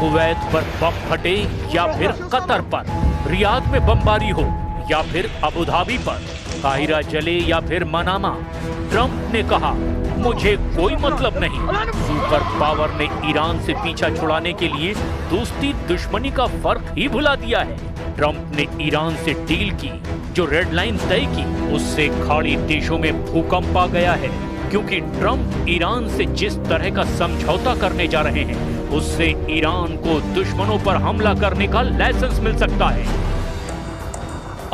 Kuwait पर बम फटे या फिर कतर पर, रियाद में बमबारी हो या फिर अबू धाबी पर, काहिरा जले या फिर मनामा, ट्रंप ने कहा मुझे कोई मतलब नहीं। सुपर पावर ने ईरान से पीछा छुड़ाने के लिए दोस्ती दुश्मनी का फर्क ही भुला दिया है। ट्रंप ने ईरान से डील की, जो रेड लाइन तय की, उससे खाड़ी देशों में भूकंप आ गया है, क्योंकि ट्रंप ईरान से जिस तरह का समझौता करने जा रहे हैं, उससे ईरान को दुश्मनों पर हमला करने का लाइसेंस मिल सकता है।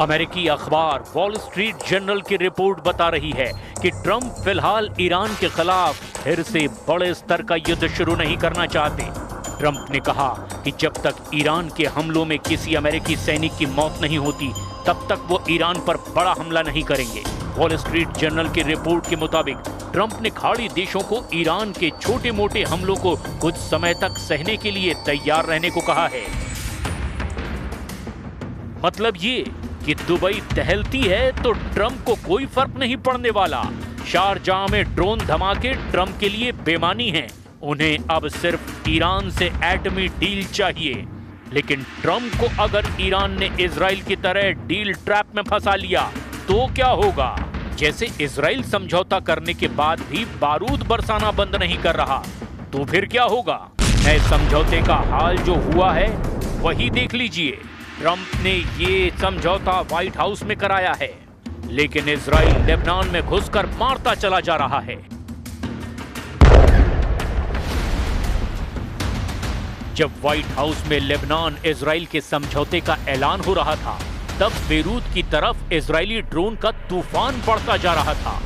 अमेरिकी अखबार वॉल स्ट्रीट जर्नल की रिपोर्ट बता रही है कि ट्रंप फिलहाल ईरान के खिलाफ फिर से बड़े स्तर का युद्ध शुरू नहीं करना चाहते। ट्रंप ने कहा कि जब तक ईरान के हमलों में किसी अमेरिकी सैनिक की मौत नहीं होती, तब तक वो ईरान पर बड़ा हमला नहीं करेंगे। वॉल स्ट्रीट जर्नल की रिपोर्ट के मुताबिक ट्रंप ने खाड़ी देशों को ईरान के छोटे मोटे हमलों को कुछ समय तक सहने के लिए तैयार रहने को कहा है। मतलब ये कि दुबई दहलती है तो ट्रंप को कोई फर्क नहीं पड़ने वाला। शारजाह में ड्रोन धमाके ट्रंप के लिए बेमानी हैं। उन्हें अब सिर्फ ईरान से एटमी डील चाहिए। लेकिन ट्रंप को अगर ईरान ने इजराइल की तरह डील ट्रैप में फंसा लिया तो क्या होगा? जैसे इजराइल समझौता करने के बाद भी बारूद बरसाना बंद नहीं कर रहा, तो फिर क्या होगा? नए समझौते का हाल जो हुआ है वही देख लीजिए। ट्रंप ने ये समझौता व्हाइट हाउस में कराया है, लेकिन इजराइल लेबनान में घुसकर मारता चला जा रहा है। जब व्हाइट हाउस में लेबनान इजराइल के समझौते का ऐलान हो रहा था, तब बेरूत की तरफ इजरायली ड्रोन का तूफान बढ़ता जा रहा था।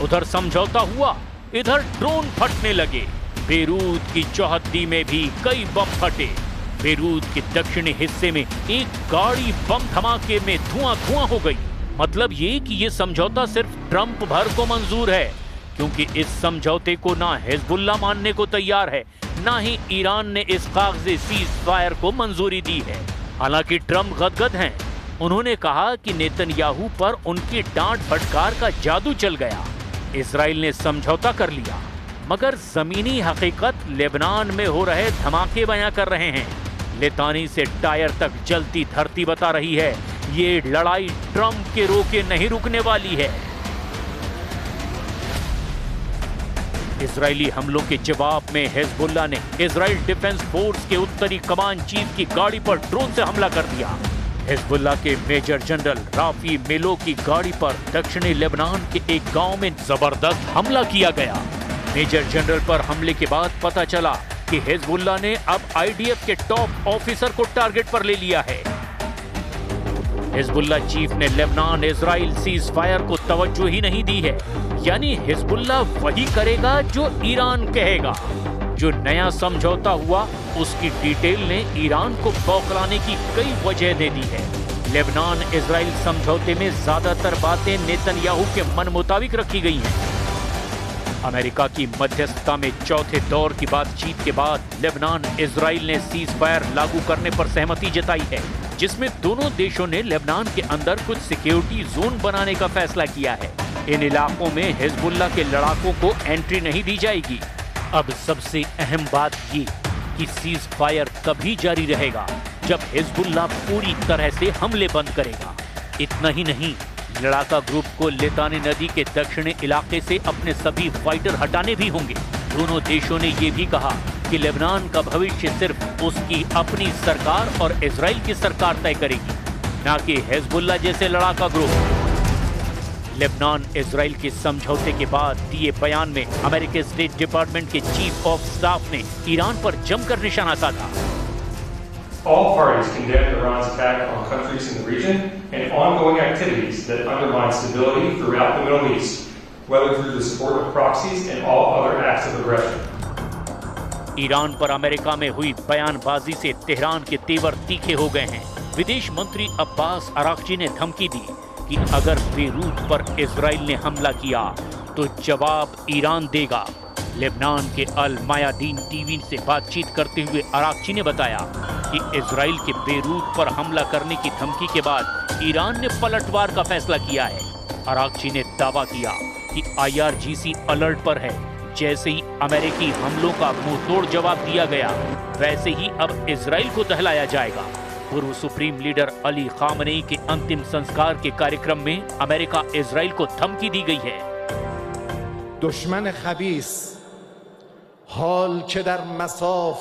उधर समझौता हुआ, इधर ड्रोन फटने लगे। बेरूत की चौहद्दी में भी कई बम फटे। बेरूत के दक्षिणी हिस्से में एक गाड़ी बम धमाके में धुआं धुआं हो गई। मतलब ये कि ये समझौता सिर्फ ट्रंप भर को मंजूर है, क्योंकि इस समझौते को ना हिजबुल्लाह मानने को तैयार है, ना ही ईरान ने इस कागजी सीज फायर को मंजूरी दी है। हालांकि ट्रंप गदगद हैं। उन्होंने कहा कि नेतन्याहू पर उनकी डांट फटकार का जादू चल गया। इजराइल ने समझौता कर लिया, मगर जमीनी हकीकत लेबनान में हो रहे धमाके बयां कर रहे हैं। लितानी से टायर तक जलती धरती बता रही है, ये लड़ाई ट्रंप के रोके नहीं रुकने वाली है। इजरायली हमलों के जवाब में हिजबुल्लाह ने इजराइल डिफेंस फोर्स के उत्तरी कमान चीफ की गाड़ी पर ड्रोन से हमला कर दिया। हिजबुल्लाह के मेजर जनरल राफी मेलो की गाड़ी पर दक्षिणी लेबनान के एक गांव में जबरदस्त हमला किया गया। मेजर जनरल पर हमले के बाद पता चला कि हिजबुल्लाह ने अब आईडीएफ के टॉप ऑफिसर को टारगेट पर ले लिया है। हिजबुल्लाह चीफ ने लेबनान इजराइल सीज फायर को तवज्जो ही नहीं दी है। यानी हिजबुल्लाह वही करेगा जो ईरान कहेगा। जो नया समझौता हुआ उसकी डिटेल ने ईरान को बौखलाने की कई वजह दे दी है। लेबनान इजराइल समझौते में ज्यादातर बातें नेतन्याहू के मन मुताबिक रखी गई हैं। अमेरिका की मध्यस्थता में चौथे दौर की बातचीत के बाद लेबनान इजराइल ने सीज फायर लागू करने पर सहमति जताई है, जिसमें दोनों देशों ने लेबनान के अंदर कुछ सिक्योरिटी जोन बनाने का फैसला किया है। इन इलाकों में हिजबुल्लाह के लड़ाकों को एंट्री नहीं दी जाएगी। अब सबसे अहम बात ये कि सीज फायर तभी जारी रहेगा जब हिजबुल्लाह पूरी तरह से हमले बंद करेगा। इतना ही नहीं, लड़ाका ग्रुप को लितानी नदी के दक्षिणी इलाके से अपने सभी फाइटर हटाने भी होंगे। दोनों देशों ने ये भी कहा कि लेबनान का भविष्य सिर्फ उसकी अपनी सरकार और इजराइल की सरकार तय करेगी, न कि हिजबुल्लाह जैसे लड़ाका ग्रुप। लेबनान इजराइल के समझौते के बाद दिए बयान में अमेरिकी स्टेट डिपार्टमेंट के चीफ ऑफ स्टाफ ने ईरान पर जमकर निशाना साधा। All parties condemn Iran's attack on countries in the region and ongoing activities that undermine stability throughout the Middle East, whether through the support of proxies and all other acts of aggression. Iran पर America में हुई बयानबाजी से Tehran के तेवर तीखे हो गए हैं। विदेश मंत्री अब्बास अराक्ची ने धमकी दी कि अगर बेरूत पर इजराइल ने हमला किया तो जवाब ईरान देगा। लेबनान के अल मायादीन टीवी से बातचीत करते हुए अराक्ची ने बताया कि इजराइल के बेरूत पर हमला करने की धमकी के बाद ईरान ने पलटवार का फैसला किया है। अराक्ची ने दावा किया कि IRGC अलर्ट पर है, जैसे ही अमेरिकी हमलों का मुंहतोड़ जवाब दिया गया, वैसे ही अब इजराइल को दहलाया जाएगा। पूर्व सुप्रीम लीडर अली खामनेई के अंतिम संस्कार के कार्यक्रम में अमेरिका इजराइल को धमकी दी गई है। दुश्मन खबीस हाल के दर मसाफ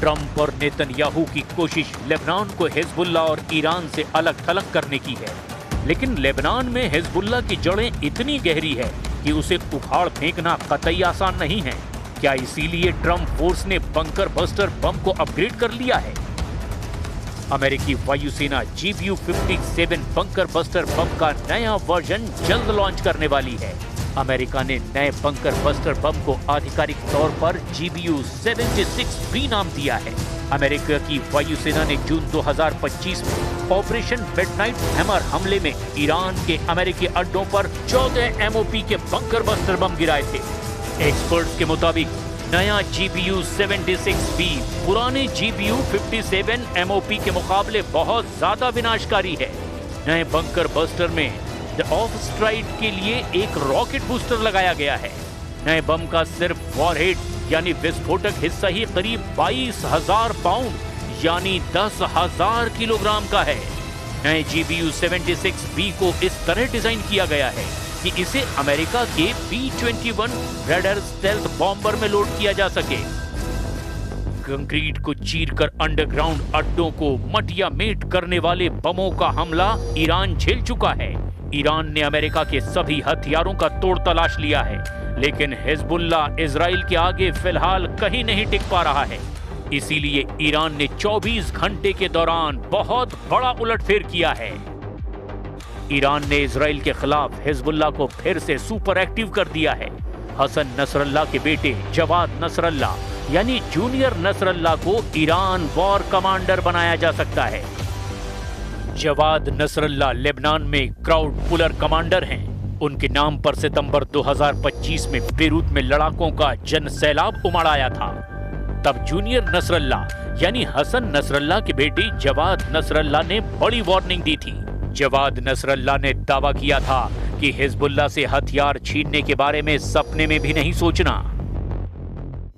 ट्रंप और नेतन्याहू की कोशिश लेबनान को हिजबुल्लाह और ईरान से अलग थलग करने की है, लेकिन लेबनान में हिजबुल्लाह की जड़ें इतनी गहरी है कि उसे उखाड़ फेंकना कतई आसान नहीं है। क्या इसीलिए ट्रंप फोर्स ने बंकर बस्टर बम को अपग्रेड कर लिया है? अमेरिकी वायुसेना GBU-57 बंकर बस्टर बम का नया वर्जन जल्द लॉन्च करने वाली है। अमेरिका ने नए बंकर बस्टर बम को आधिकारिक तौर पर GBU-76B नाम दिया है। अमेरिका की वायुसेना ने जून 2025 में ऑपरेशन मिडनाइट हैमर हमले में ईरान के अमेरिकी अड्डों पर 14 MOP के बंकर बस्टर बम गिराए थे। एक्सपर्ट्स के मुताबिक नया GBU-76B पुराने GBU-57 MOP के मुकाबले बहुत ज्यादा विनाशकारी है। नए बंकर बस्टर में द ऑफ स्ट्राइक के लिए एक रॉकेट बूस्टर लगाया गया है। नए बम का सिर्फ वॉरहेड यानी विस्फोटक हिस्सा ही करीब 22,000 पाउंड यानी 10,000 किलोग्राम का है। नए GBU-76B को इस तरह डिजाइन किया गया है कि इसे अमेरिका के B-21 रेडर स्टेल्थ बॉम्बर में लोड किया जा सके। कंक्रीट को चीरकर अंडरग्राउंड अड्डों को मटिया मेट करने वाले बमों का हमला ईरान झेल चुका है। ईरान ने अमेरिका के सभी हथियारों का तोड़ तलाश लिया है, लेकिन हिजबुल्लाह इजराइल के आगे फिलहाल कहीं नहीं टिक पा रहा है। इसीलिए ईरान ने 24 घंटे के दौरान बहुत बड़ा उलटफेर किया है। ईरान ने इजराइल के खिलाफ हिजबुल्लाह को फिर से सुपर एक्टिव कर दिया है। हसन नसरल्लाह के बेटे जवाद नसरल्लाह यानी जूनियर नसरल्लाह को ईरान वॉर कमांडर बनाया जा सकता है। जवाद नसरल्लाह लेबनान में क्राउड पुलर कमांडर हैं। उनके नाम पर सितंबर 2025 में बेरूत में लड़ाकों का जन सैलाब उमड़ आया था। तब जूनियर नसरल्लाह यानी हसन नसरल्लाह के बेटे जवाद नसरल्लाह ने बड़ी वार्निंग दी थी। जवाद नसरल्लाह ने दावा किया था कि हिजबुल्लाह से हथियार छीनने के बारे में सपने में भी नहीं सोचना।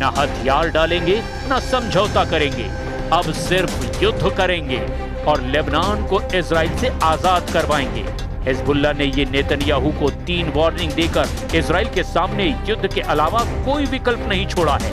न हथियार डालेंगे न समझौता करेंगे, अब सिर्फ युद्ध करेंगे और लेबनान को इजराइल से आजाद करवाएंगे। हिजबुल्लाह ने ये नेतन्याहू को 3 वार्निंग देकर इजराइल के सामने युद्ध के अलावा कोई विकल्प नहीं छोड़ा है।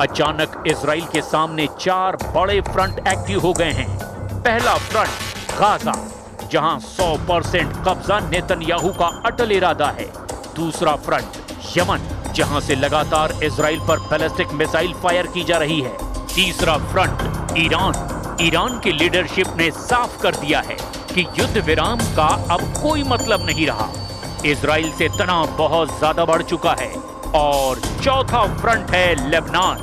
अचानक इजराइल के सामने 4 बड़े फ्रंट एक्टिव हो गए हैं। पहला फ्रंट गाजा, जहां 100% कब्जा नेतन्याहू का अटल इरादा है। दूसरा फ्रंट यमन, जहां से लगातार इजराइल पर बैलिस्टिक मिसाइल फायर की जा रही है। तीसरा फ्रंट ईरान की लीडरशिप ने साफ कर दिया है कि युद्ध विराम का अब कोई मतलब नहीं रहा। इजराइल से तनाव बहुत ज्यादा बढ़ चुका है। और चौथा फ्रंट है लेबनान,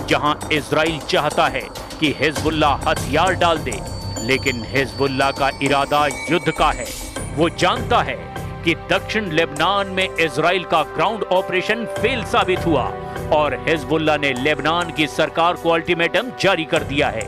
जहां इजराइल चाहता है कि हिजबुल्लाह हथियार डाल दे, लेकिन हिजबुल्लाह का इरादा युद्ध का है। वो जानता है कि दक्षिण लेबनान में इजराइल का ग्राउंड ऑपरेशन फेल साबित हुआ और हिजबुल्लाह ने लेबनान की सरकार को अल्टीमेटम जारी कर दिया है।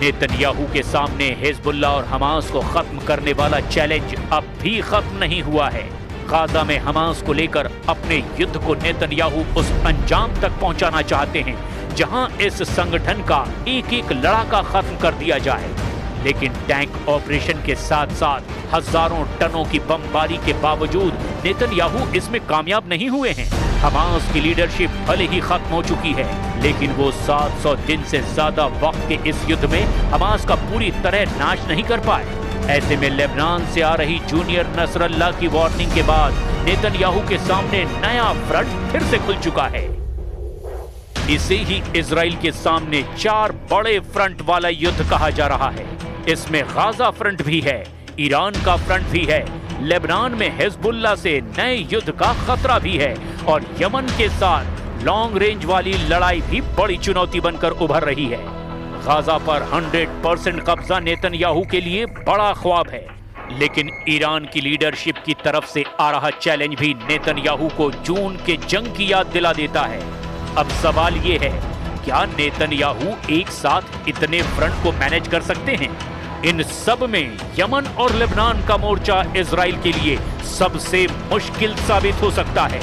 नेतन्याहू के सामने हिजबुल्लाह और हमास को खत्म करने वाला चैलेंज अब भी खत्म नहीं हुआ है। गाजा में हमास को लेकर अपने युद्ध को नेतन्याहू उस अंजाम तक पहुंचाना चाहते हैं जहां इस संगठन का एक एक लड़ाका खत्म कर दिया जाए। लेकिन टैंक ऑपरेशन के साथ साथ हजारों टनों की बमबारी के बावजूद नेतन्याहू इसमें कामयाब नहीं हुए हैं। हमास की लीडरशिप भले ही खत्म हो चुकी है, लेकिन वो 700 दिन से ज्यादा वक्त के इस युद्ध में हमास का पूरी तरह नाश नहीं कर पाए। ऐसे में लेबनान से आ रही जूनियर नसरल्लाह की वार्निंग के बाद नेतन्याहू के सामने नया फ्रंट फिर से खुल चुका है। इसे ही इजराइल के सामने 4 बड़े फ्रंट वाला युद्ध कहा जा रहा है। इसमें गाजा फ्रंट भी है, ईरान का फ्रंट भी है, लेबनान में हिजबुल्लाह से नए युद्ध का खतरा भी है और यमन के साथ लॉन्ग रेंज वाली लड़ाई भी बड़ी चुनौती बनकर उभर रही है। गाजा पर 100% कब्जा नेतन्याहू के लिए बड़ा ख्वाब है, लेकिन ईरान की लीडरशिप की तरफ से आ रहा चैलेंज भी नेतन्याहू को जून के जंग की याद दिला देता है। अब सवाल ये है, क्या नेतन्याहू एक साथ इतने फ्रंट को मैनेज कर सकते हैं? इन सब में यमन और लेबनान का मोर्चा इजराइल के लिए सबसे मुश्किल साबित हो सकता है।